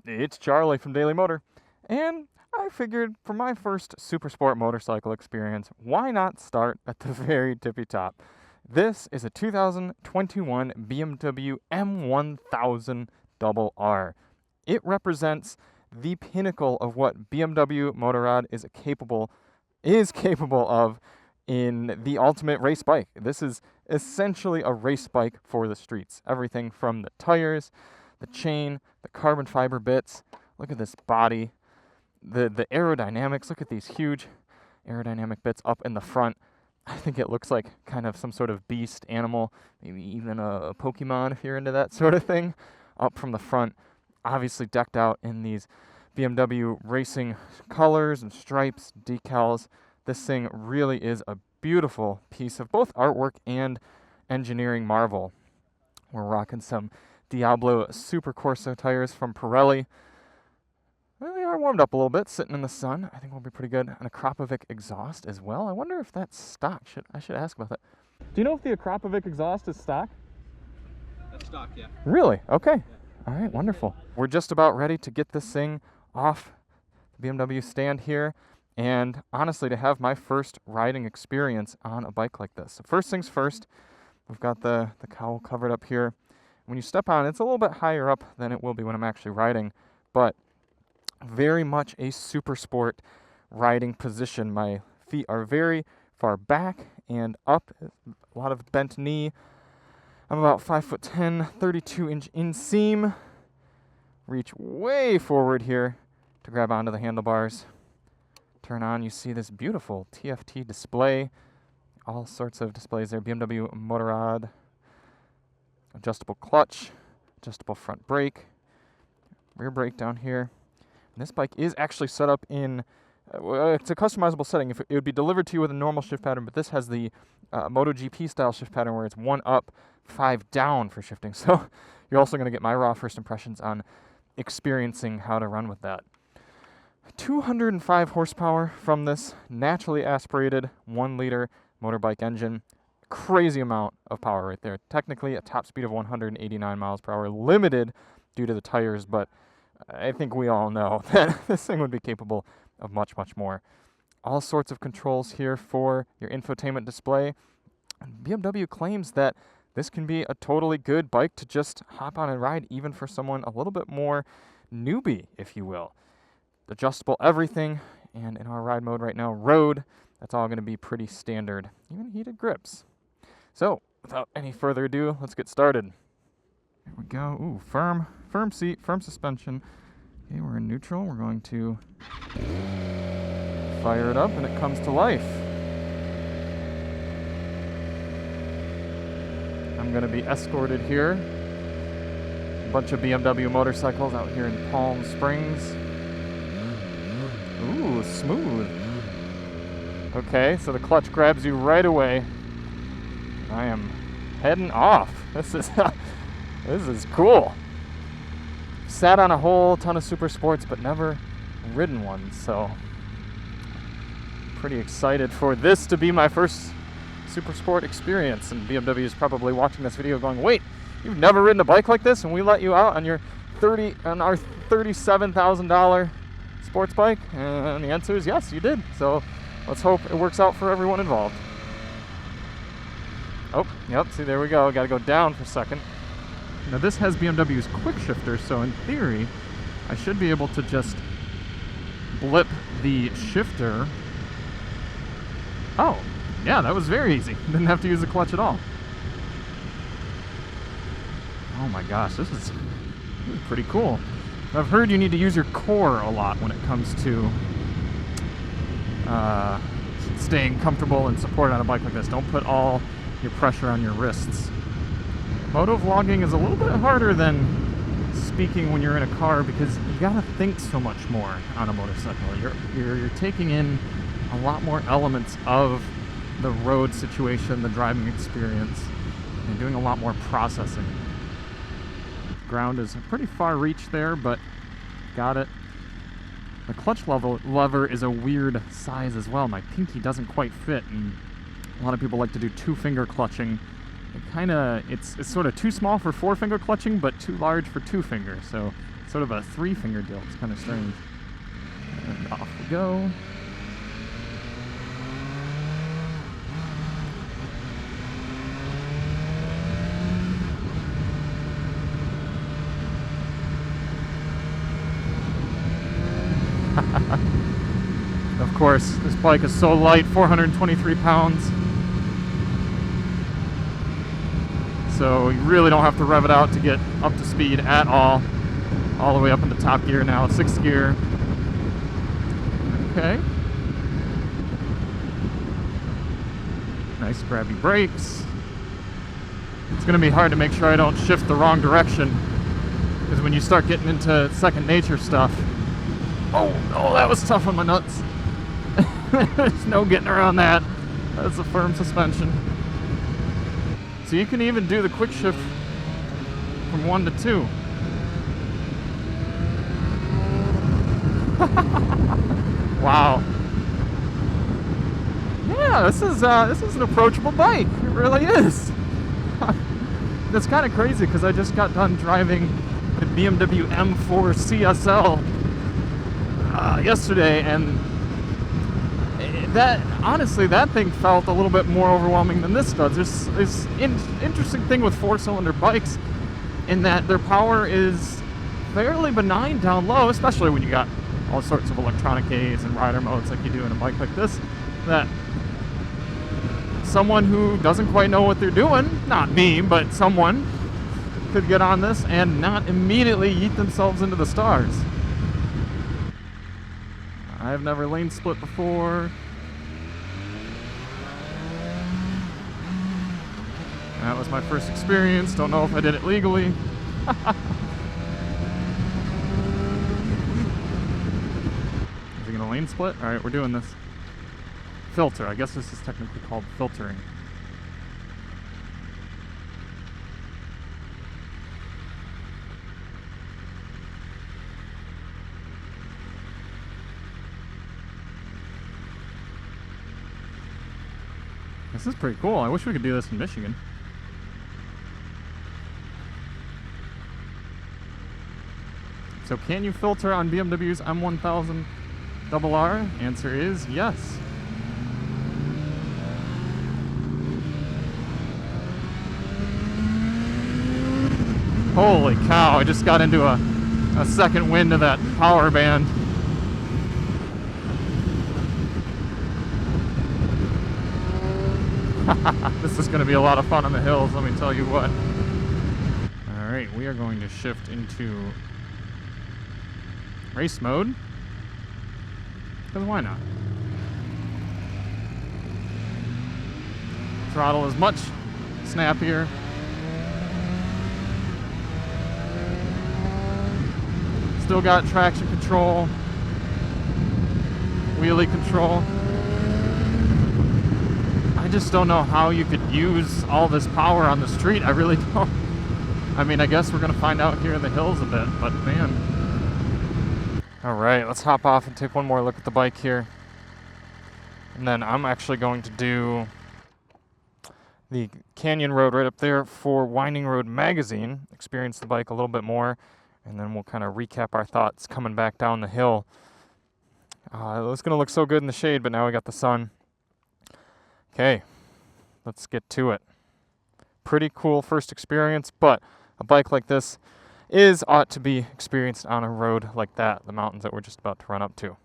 It's Charlie from Daily Motor, and I figured for my first super sport motorcycle experience, why not start at the very tippy top? This is a 2021 BMW M1000 RR. It represents the pinnacle of what BMW Motorrad is capable of in the ultimate race bike. This is essentially a race bike for the streets. Everything from the tires, the chain, the carbon fiber bits. Look at this body. The aerodynamics. Look at these huge aerodynamic bits up in the front. I think it looks like kind of some sort of beast animal, maybe even a Pokemon if you're into that sort of thing. Up from the front, obviously decked out in these BMW racing colors and stripes, decals. This thing really is a beautiful piece of both artwork and engineering marvel. We're rocking some Diablo Super Corso tires from Pirelli. Well, they are warmed up a little bit, sitting in the sun. I think we'll be pretty good. An Akrapovic exhaust as well. I wonder if that's stock. I should ask about that. Do you know if the Akrapovic exhaust is stock? That's stock, yeah. Really? Okay. Yeah. All right, wonderful. We're just about ready to get this thing off the BMW stand here. And honestly, to have my first riding experience on a bike like this. So first things first, we've got the cowl covered up here. When you step on, it's a little bit higher up than it will be when I'm actually riding, but very much a super sport riding position. My feet are very far back and up, a lot of bent knee. I'm about 5'10", 32-inch inseam. Reach way forward here to grab onto the handlebars. Turn on, you see this beautiful TFT display. All sorts of displays there. BMW Motorrad. Adjustable clutch. Adjustable front brake. Rear brake down here. And this bike is actually set up in, it's a customizable setting. It would be delivered to you with a normal shift pattern, but this has the MotoGP style shift pattern where it's 1 up, 5 down for shifting. So you're also going to get my raw first impressions on experiencing how to run with that. 205 horsepower from this naturally aspirated 1-liter motorbike engine. Crazy amount of power right there. Technically a top speed of 189 miles per hour, limited due to the tires, but I think we all know that this thing would be capable of much, much more. All sorts of controls here for your infotainment display. BMW claims that this can be a totally good bike to just hop on and ride, even for someone a little bit more newbie, if you will. Adjustable everything, and in our ride mode right now, road, that's all going to be pretty standard, even heated grips. So, without any further ado, let's get started. Here we go. Ooh, firm seat, firm suspension. Okay, we're in neutral. We're going to fire it up, and it comes to life. I'm going to be escorted here. A bunch of BMW motorcycles out here in Palm Springs. Ooh, smooth. Okay, so the clutch grabs you right away. I am heading off. This is cool. Sat on a whole ton of super sports, but never ridden one, so pretty excited for this to be my first super sport experience. And BMW is probably watching this video going, wait, you've never ridden a bike like this, and we let you out on our $37,000 sports bike? And the answer is yes, you did. So let's hope it works out for everyone involved. Oh, yep, see, there we go. Got to go down for a second. Now this has BMW's quick shifter, so in theory, I should be able to just blip the shifter. Oh, yeah, that was very easy. Didn't have to use the clutch at all. Oh my gosh, this is pretty cool. I've heard you need to use your core a lot when it comes to staying comfortable and supported on a bike like this. Don't put all your pressure on your wrists. Motovlogging is a little bit harder than speaking when you're in a car because you gotta think so much more on a motorcycle. You're taking in a lot more elements of the road situation, the driving experience, and doing a lot more processing. Ground is a pretty far reach there, but got it. The clutch lever is a weird size as well. My pinky doesn't quite fit, and a lot of people like to do 2-finger clutching. It's sort of too small for 4-finger clutching, but too large for 2-finger. So Sort of a three-finger deal. It's kind of strange. And off we go. Of course, this bike is so light, 423 pounds. So you really don't have to rev it out to get up to speed at all. All the way up into top gear now, 6th gear. Okay. Nice grabby brakes. It's going to be hard to make sure I don't shift the wrong direction, because when you start getting into second nature stuff, oh, that was tough on my nuts. There's no getting around that. That's a firm suspension. So you can even do the quick shift from 1 to 2. Wow. Yeah, this is an approachable bike. It really is. That's kind of crazy because I just got done driving the BMW M4 CSL yesterday, and that thing felt a little bit more overwhelming than this does. There's this interesting thing with 4-cylinder bikes in that their power is fairly benign down low, especially when you got all sorts of electronic aids and rider modes like you do in a bike like this, that someone who doesn't quite know what they're doing, not me, but someone, could get on this and not immediately yeet themselves into the stars. I've never lane split before. That was my first experience. Don't know if I did it legally. Is he gonna lane split? Alright, we're doing this. Filter. I guess this is technically called filtering. This is pretty cool. I wish we could do this in Michigan. So can you filter on BMW's M1000 RR? Answer is yes. Holy cow, I just got into a second wind of that power band. This is going to be a lot of fun on the hills, let me tell you what. Alright, we are going to shift into race mode. Because why not? Throttle is much snappier. Still got traction control, wheelie control. I just don't know how you could use all this power on the street. I really don't. I mean, I guess we're going to find out here in the hills a bit, but man. Alright, let's hop off and take one more look at the bike here. And then I'm actually going to do the Canyon Road right up there for Winding Road Magazine. Experience the bike a little bit more, and then we'll kind of recap our thoughts coming back down the hill. It was going to look so good in the shade, but now we got the sun. Okay, let's get to it. Pretty cool first experience, but a bike like this ought to be experienced on a road like that, the mountains that we're just about to run up to.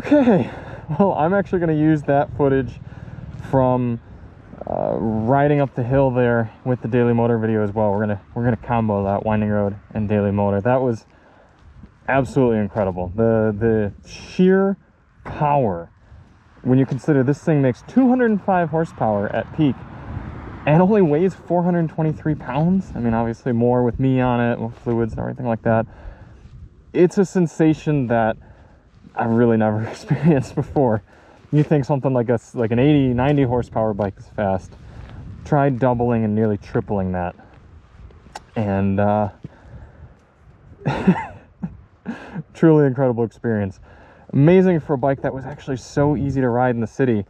Okay, well, I'm actually going to use that footage from riding up the hill there with the Daily Motor video as well. We're gonna combo that, winding road and Daily Motor. That was absolutely incredible. The sheer power, when you consider this thing makes 205 horsepower at peak and only weighs 423 pounds. I mean, obviously more with me on it, with fluids and everything like that. It's a sensation that I've really never experienced before. You think something like an 80, 90 horsepower bike is fast. Try doubling and nearly tripling that. And truly incredible experience. Amazing for a bike that was actually so easy to ride in the city,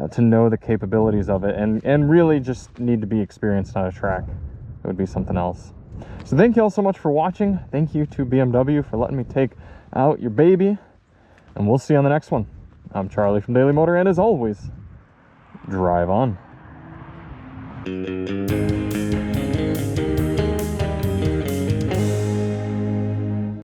to know the capabilities of it and really just need to be experienced on a track. It would be something else. So thank you all so much for watching. Thank you to BMW for letting me take out your baby. And we'll see you on the next one. I'm Charlie from Daily Motor, and as always, drive on.